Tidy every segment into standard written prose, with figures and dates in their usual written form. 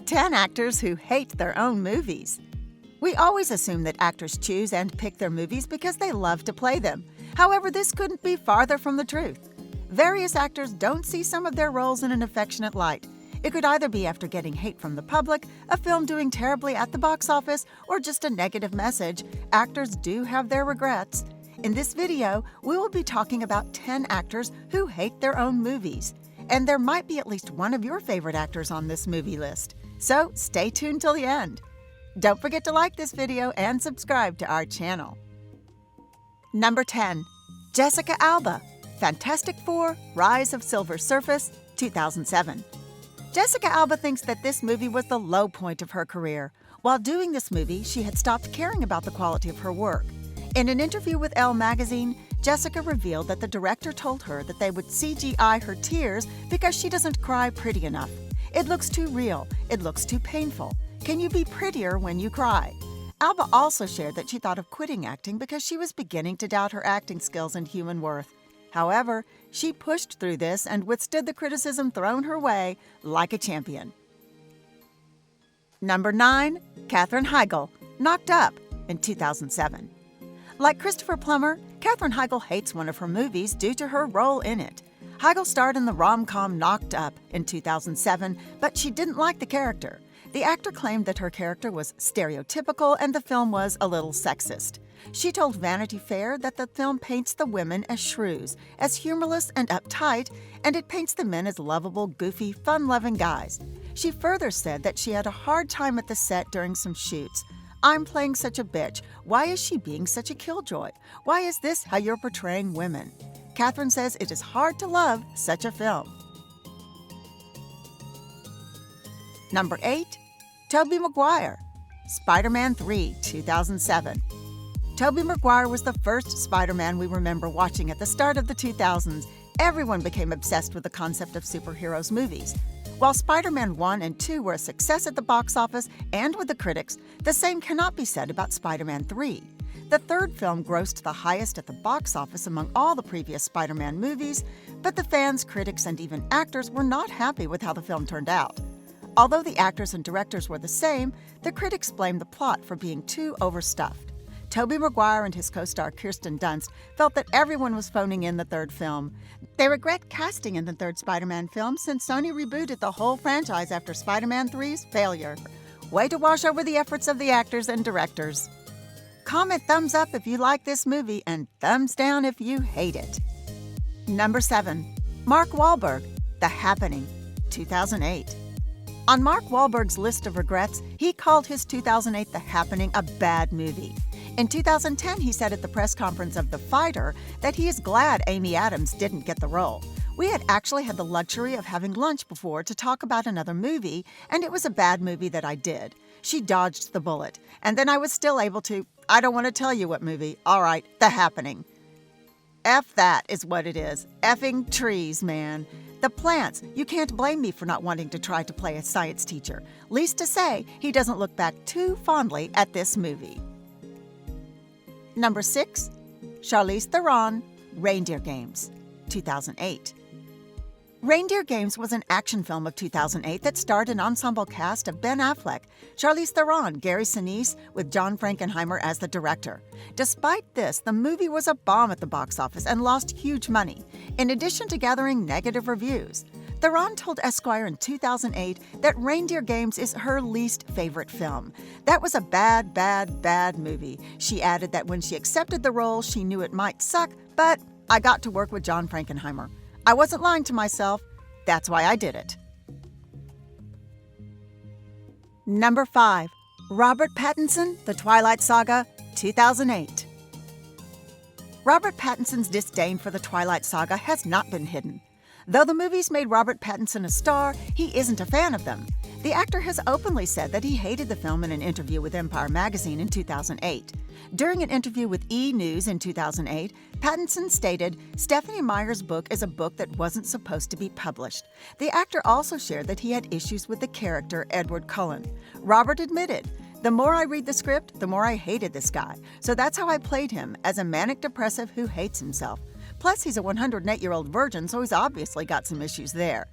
10 actors who hate their own movies. We always assume that actors choose and pick their movies because they love to play them. However, this couldn't be farther from the truth. Various actors don't see some of their roles in an affectionate light. It could either be after getting hate from the public, a film doing terribly at the box office, or just a negative message. Actors do have their regrets. In this video, we will be talking about 10 actors who hate their own movies. And there might be at least one of your favorite actors on this movie list. So stay tuned till the end. Don't forget to like this video and subscribe to our channel. Number 10. Jessica Alba, Fantastic Four: Rise of Silver Surface, 2007. Jessica Alba thinks that this movie was the low point of her career. While doing this movie, she had stopped caring about the quality of her work. In an interview with Elle magazine, Jessica revealed that the director told her that they would CGI her tears because she doesn't cry pretty enough. It looks too real. It looks too painful. Can you be prettier when you cry? Alba also shared that she thought of quitting acting because she was beginning to doubt her acting skills and human worth. However, she pushed through this and withstood the criticism thrown her way like a champion. Number 9. Katherine HEIGL, Knocked Up, in 2007. Like Christopher Plummer, Katherine HEIGL hates one of her movies due to her role in it. HEIGL starred in the rom-com Knocked Up in 2007, but she didn't like the character. The actor claimed that her character was stereotypical and the film was a little sexist. She told Vanity Fair that the film paints the women as shrews, as humorless and uptight, and it paints the men as lovable, goofy, fun-loving guys. She further said that she had a hard time at the set during some shoots. "I'm playing such a bitch. Why is she being such a killjoy? Why is this how you're portraying women?" Katherine says it is hard to love such a film. Number 8. Tobey Maguire, Spider-Man 3, 2007. Tobey Maguire was the first Spider-Man we remember watching at the start of the 2000s. Everyone became obsessed with the concept of superheroes movies. While Spider-Man 1 and 2 were a success at the box office and with the critics, the same cannot be said about Spider-Man 3. The third film grossed the highest at the box office among all the previous Spider-Man movies, but the fans, critics, and even actors were not happy with how the film turned out. Although the actors and directors were the same, the critics blamed the plot for being too overstuffed. Tobey Maguire and his co-star Kirsten Dunst felt that everyone was phoning in the third film. They regret casting in the third Spider-Man film since Sony rebooted the whole franchise after Spider-Man 3's failure. Way to wash over the efforts of the actors and directors. Comment thumbs up if you like this movie and thumbs down if you hate it. Number 7. Mark Wahlberg, The Happening, 2008. On Mark Wahlberg's list of regrets, he called his 2008 The Happening a bad movie. In 2010, he said at the press conference of The Fighter that he is glad Amy Adams didn't get the role. "We had actually had the luxury of having lunch before to talk about another movie, and it was a bad movie that I did. She dodged the bullet, and then I was still able to, I don't want to tell you what movie, all right, The Happening." F that is what it is. Effing trees, man. The plants. You can't blame me for not wanting to try to play a science teacher. Least to say, he doesn't look back too fondly at this movie. Number 6. Charlize Theron, Reindeer Games, 2008. Reindeer Games was an action film of 2008 that starred an ensemble cast of Ben Affleck, Charlize Theron, Gary Sinise, with John Frankenheimer as the director. Despite this, the movie was a bomb at the box office and lost huge money, in addition to gathering negative reviews. Theron told Esquire in 2008 that Reindeer Games is her least favorite film. "That was a bad, bad, bad movie." She added that when she accepted the role, she knew it might suck, but "I got to work with John Frankenheimer. I wasn't lying to myself. That's why I did it." Number 5. Robert Pattinson, The Twilight Saga, 2008. Robert Pattinson's disdain for the Twilight Saga has not been hidden. Though the movies made Robert Pattinson a star, he isn't a fan of them. The actor has openly said that he hated the film in an interview with Empire magazine in 2008. During an interview with E! News in 2008, Pattinson stated, "Stephenie Meyer's book is a book that wasn't supposed to be published." The actor also shared that he had issues with the character Edward Cullen. Robert admitted, "The more I read the script, the more I hated this guy. So that's how I played him, as a manic depressive who hates himself. Plus, he's a 108-year-old virgin, so he's obviously got some issues there."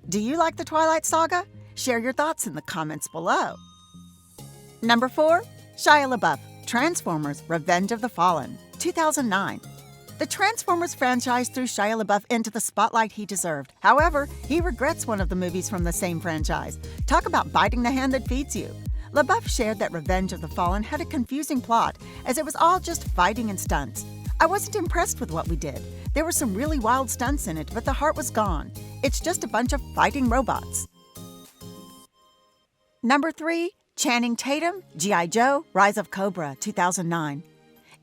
Do you like the Twilight Saga? Share your thoughts in the comments below. Number 4. Shia LaBeouf, Transformers: Revenge of the Fallen, 2009. The Transformers franchise threw Shia LaBeouf into the spotlight he deserved. However, he regrets one of the movies from the same franchise. Talk about biting the hand that feeds you. LaBeouf shared that Revenge of the Fallen had a confusing plot, as it was all just fighting and stunts. I wasn't impressed with what we did. There were some really wild stunts in it, but the heart was gone. It's just a bunch of fighting robots. Number 3. Channing Tatum, G.I. Joe, Rise of Cobra, 2009.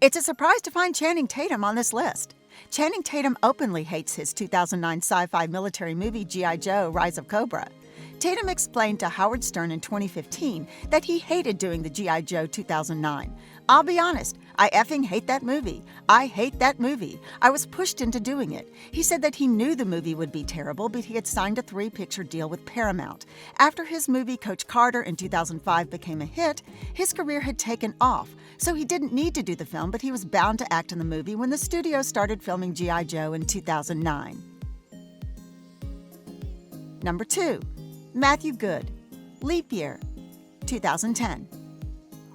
It's a surprise to find Channing Tatum on this list. Channing Tatum openly hates his 2009 sci-fi military movie G.I. Joe, Rise of Cobra. Tatum explained to Howard Stern in 2015 that he hated doing the G.I. Joe 2009. I'll be honest, I effing hate that movie. I hate that movie. I was pushed into doing it. He said that he knew the movie would be terrible, but he had signed a 3-picture deal with Paramount. After his movie Coach Carter in 2005 became a hit, his career had taken off, so he didn't need to do the film, but he was bound to act in the movie when the studio started filming G.I. Joe in 2009. Number 2. Matthew Goode, Leap Year, 2010.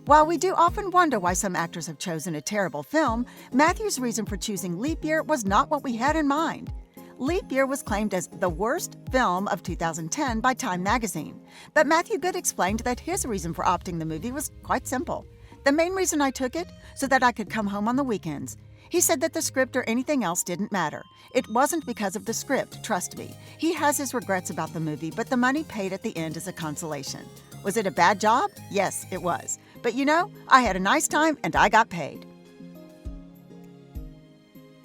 While we do often wonder why some actors have chosen a terrible film, Matthew's reason for choosing Leap Year was not what we had in mind. Leap Year was claimed as the worst film of 2010 by Time magazine, but Matthew Goode explained that his reason for opting the movie was quite simple. The main reason I took it, so that I could come home on the weekends. He said that the script or anything else didn't matter. It wasn't because of the script, trust me. He has his regrets about the movie, but the money paid at the end is a consolation. Was it a bad job? Yes, it was. But you know, I had a nice time and I got paid.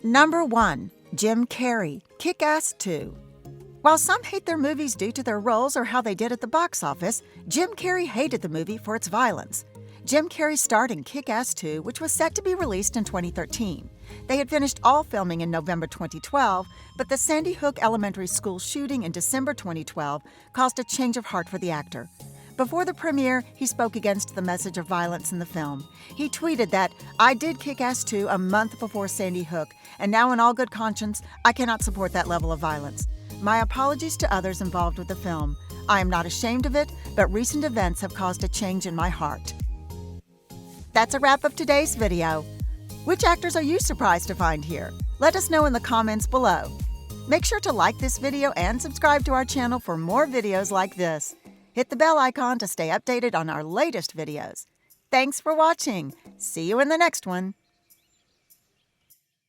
Number 1. Jim Carrey, Kick-Ass 2. While some hate their movies due to their roles or how they did at the box office, Jim Carrey hated the movie for its violence. Jim Carrey starred in Kick-Ass 2, which was set to be released in 2013. They had finished all filming in November 2012, but the Sandy Hook Elementary School shooting in December 2012 caused a change of heart for the actor. Before the premiere, he spoke against the message of violence in the film. He tweeted that, "I did Kick-Ass 2 a month before Sandy Hook, and now in all good conscience, I cannot support that level of violence. My apologies to others involved with the film. I am not ashamed of it, but recent events have caused a change in my heart." That's a wrap of today's video. Which actors are you surprised to find here? Let us know in the comments below. Make sure to like this video and subscribe to our channel for more videos like this. Hit the bell icon to stay updated on our latest videos. Thanks for watching. See you in the next one.